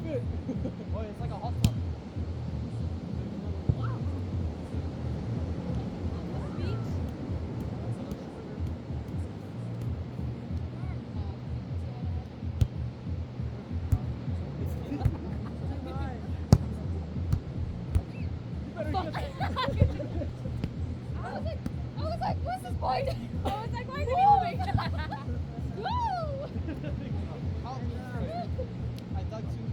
Boy, it's like a hot tub. What's this point? I was like, why is it moving? Woo! I dug too.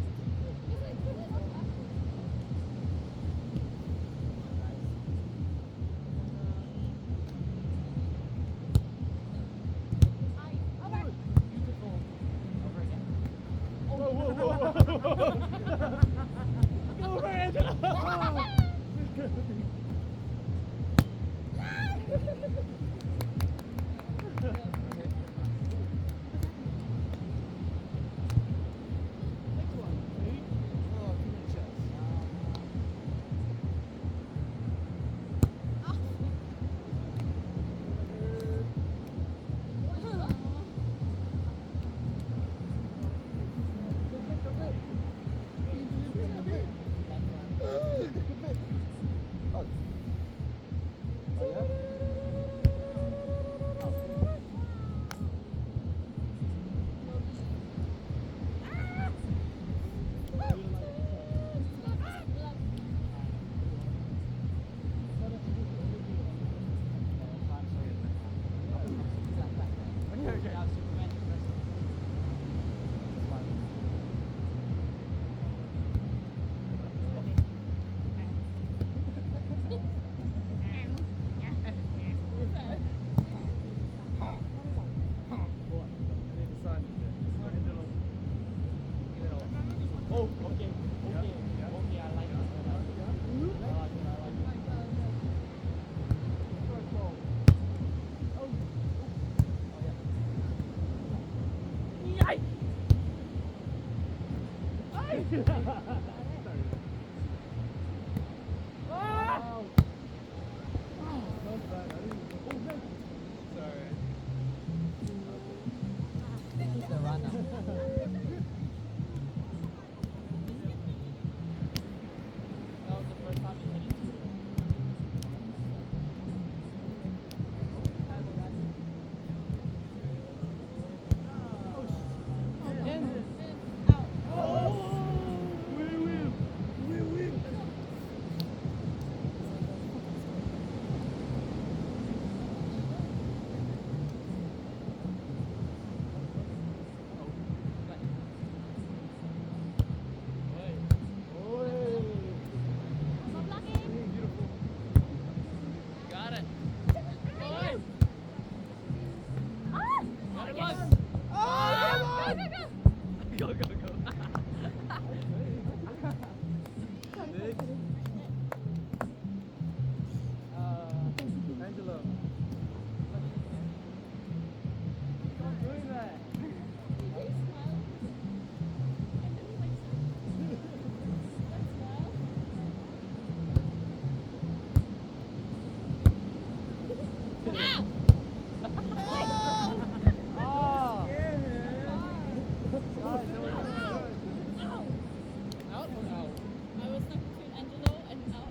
Beautiful. Over again. Go over, Angela! Oh, too many shots. Oh. Oh, yeah? Oh, okay. Okay. Okay, I like it. I like it. Sorry. It's the run That was the first time you hit it too. Got it. Go, go, go. Angela. Stop doing that. Oh. Out or out? I was stuck between Angelo and now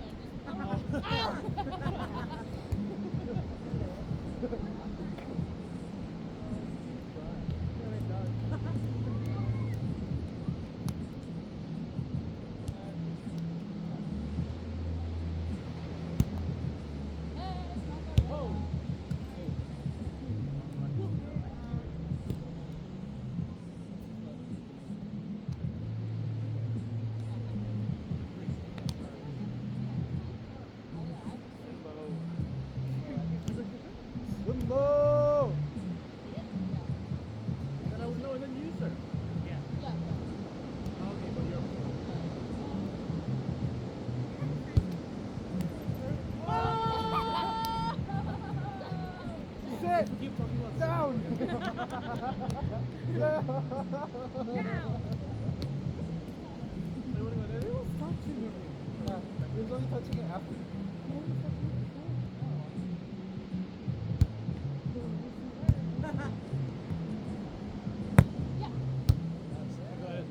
Limbo! Then I would know, and then you, sir. Yeah. Okay, but you're. Sit! Keep talking about Down! Yeah. It was touching me. Yeah, he was only touching it after. Go ahead.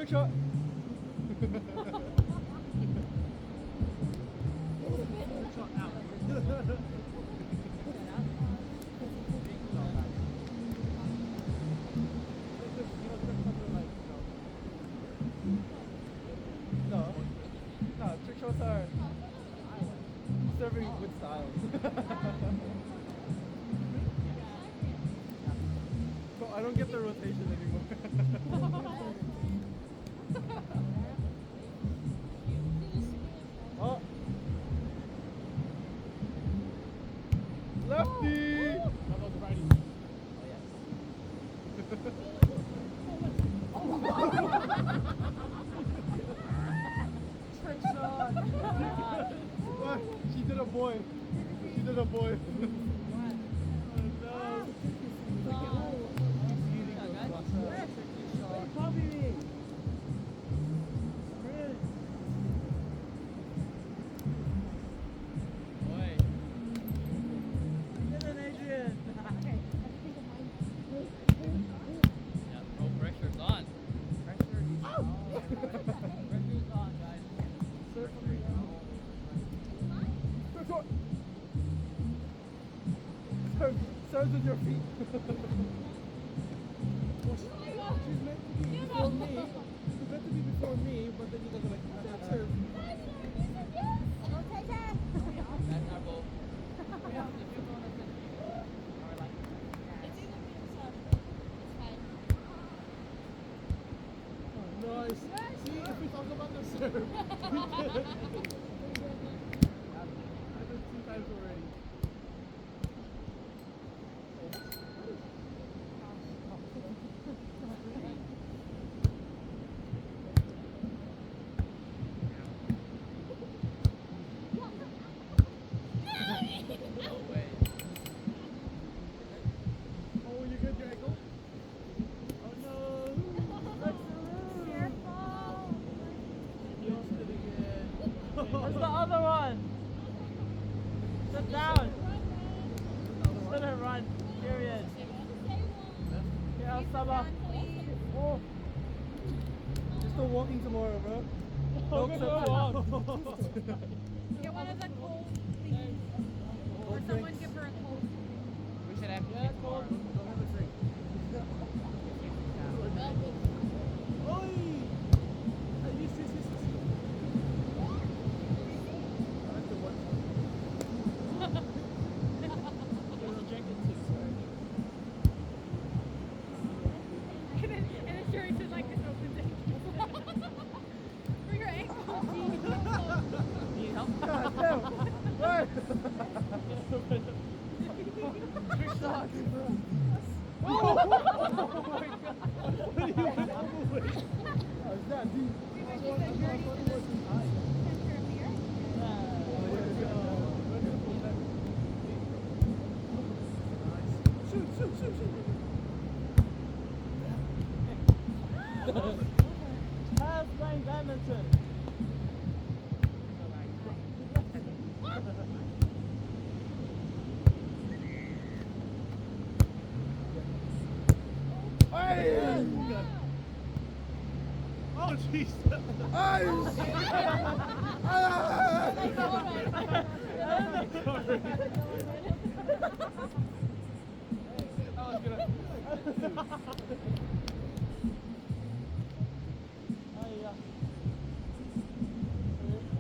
Trick shot. Shot out. No. No, trick shots are serving with style. So I don't get the rotation anymore. Oh. Lefty! How about the righty? Trick shot! What? She did a boy. She did a boy. Pressure's on. Pressure's on, guys. Serves with your feet. She's meant to be before me. She's meant to be before me, but then you guys are like, that serve. That's our goal. We have to do bonus and or like Oh, nice. See, if we talk about the serve, we did. I did 2 times already. no way. Oh, you good, your ankle? Oh no! You lost it again. Where's the other one? Sit down. Let her run. Period. Yeah, Saba. Oh. You're still walking tomorrow, bro. Oh, Don't good accept walk. Get one of the cold things. Or someone give her a cold. We should have Yeah, cold. Don't have a drink. Oi! Yes, yes, yes, yes. That's the one. There's a drink in too, sorry. And then Sherry said like this opens it. For your ankle. Need help? God damn. Right. Trick shot. Oh my god! What are you doing? Is that deep? Shoot, shoot, shoot, shoot. Pass playing badminton. Hey! Oh jeez! Ay!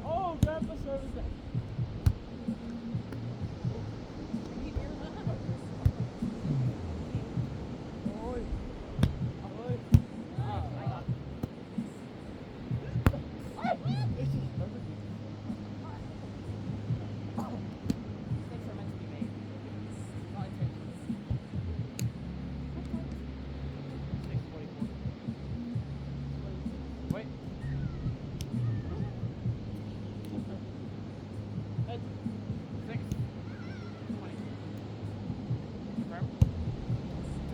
Oh, grandpa service that. Oi. Oi. Mistakes are meant to be made. Not intentional. 6:44. Wait. Heads. 6:20. Confirm?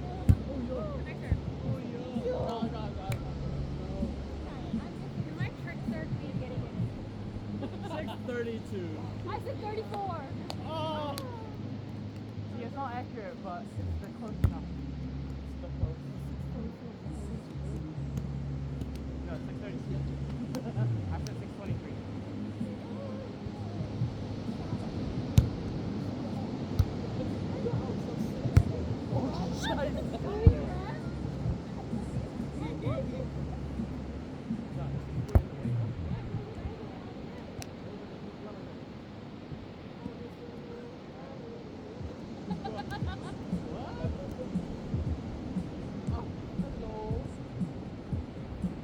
Oh, yo. Next turn. Oh, yo. Oh, God, God. Can my trick serve me getting it? 6:32. I said 34. Oh. See, it's not accurate, but they're close enough. It's the close. Yes.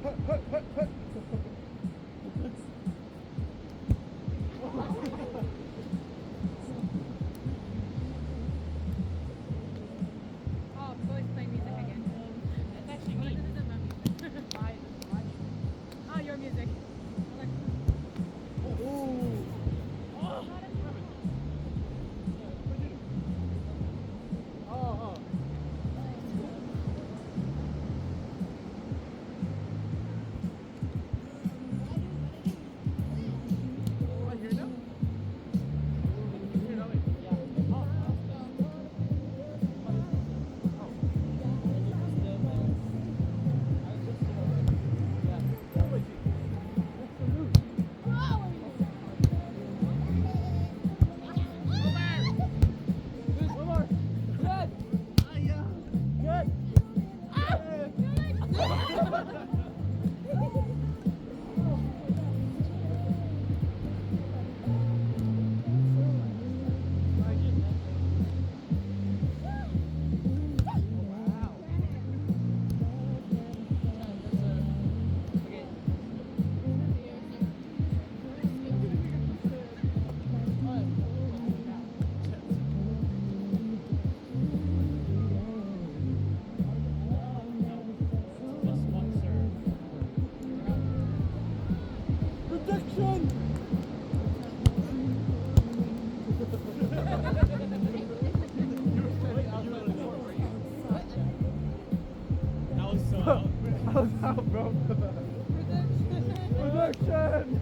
Oh, Boy's playing music again. That's actually Oh, me. this isn't my music. Oh, your music. I like Oh. I hear them? Protection! That was so I was out, bro. Protection!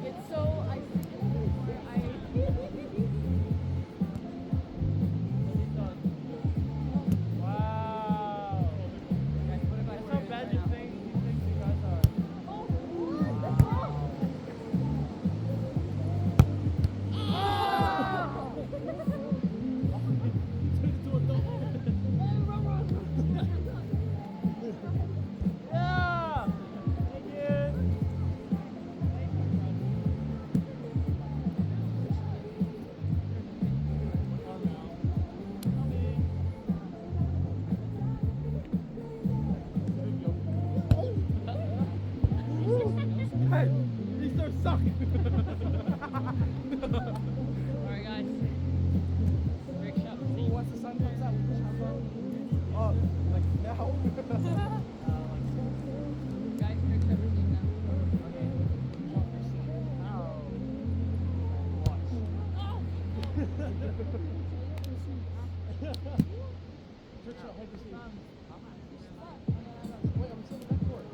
It's so I Wow. That's how bad you think you guys are. Yeah! Take it! Hey, these don't suck. Alright, guys. Break shot. Once the sun comes out, we can have Oh, like now? Guys, break shot routine now. Churchill, head to see. Wait, I'm still in the backcourt.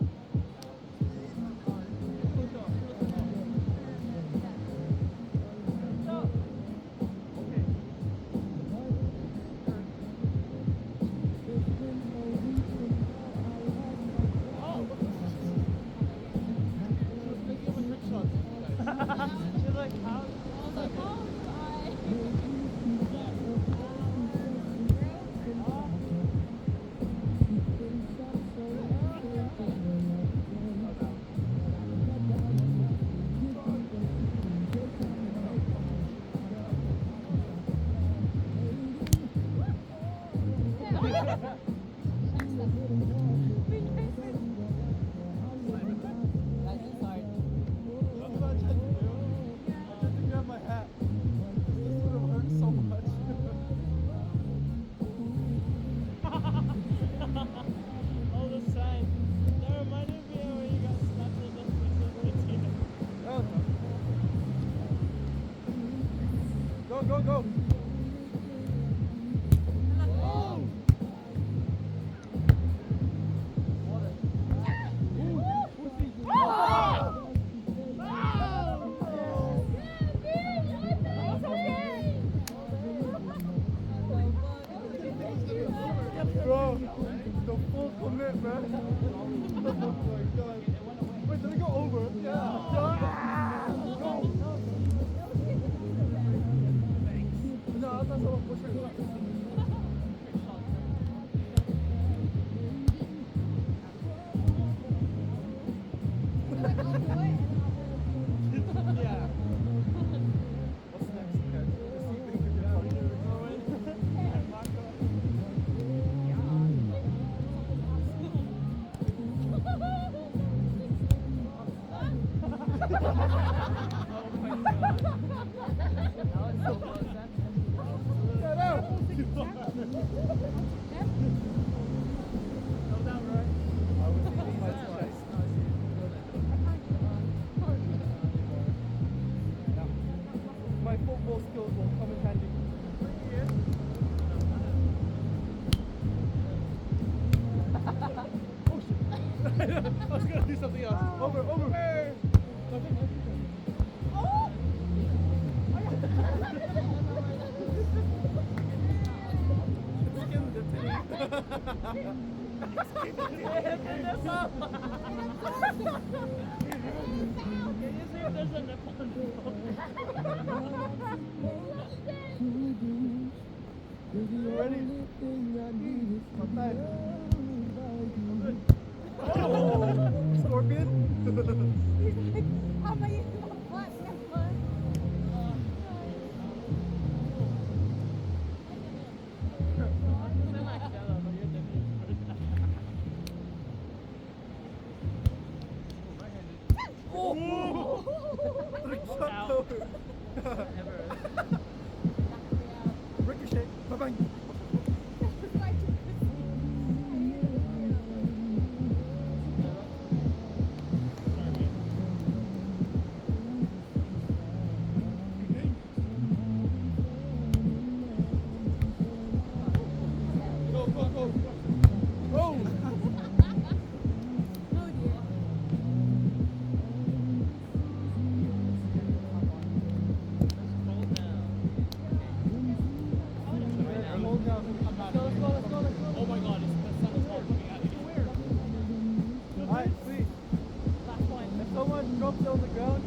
go, go. Bro, the full commit, man. Oh my god. Wait, did it go over? Yeah. Go. No, I thought someone pushed it. Yeah. What's next? Okay. Let's see if we can get it. Get out! I was thinking my twice. My football skills will come in handy. Oh shit! I was gonna do something else. Over, over. Hey. You ready? One time. Oh, scorpion. How about you? What? Ricochet. Bye-bye. Go, go, go. Oh! Hold down. Let's go, let's go, let's go. Oh my god, the sun is all coming out. Alright, see. If someone drops it on the ground,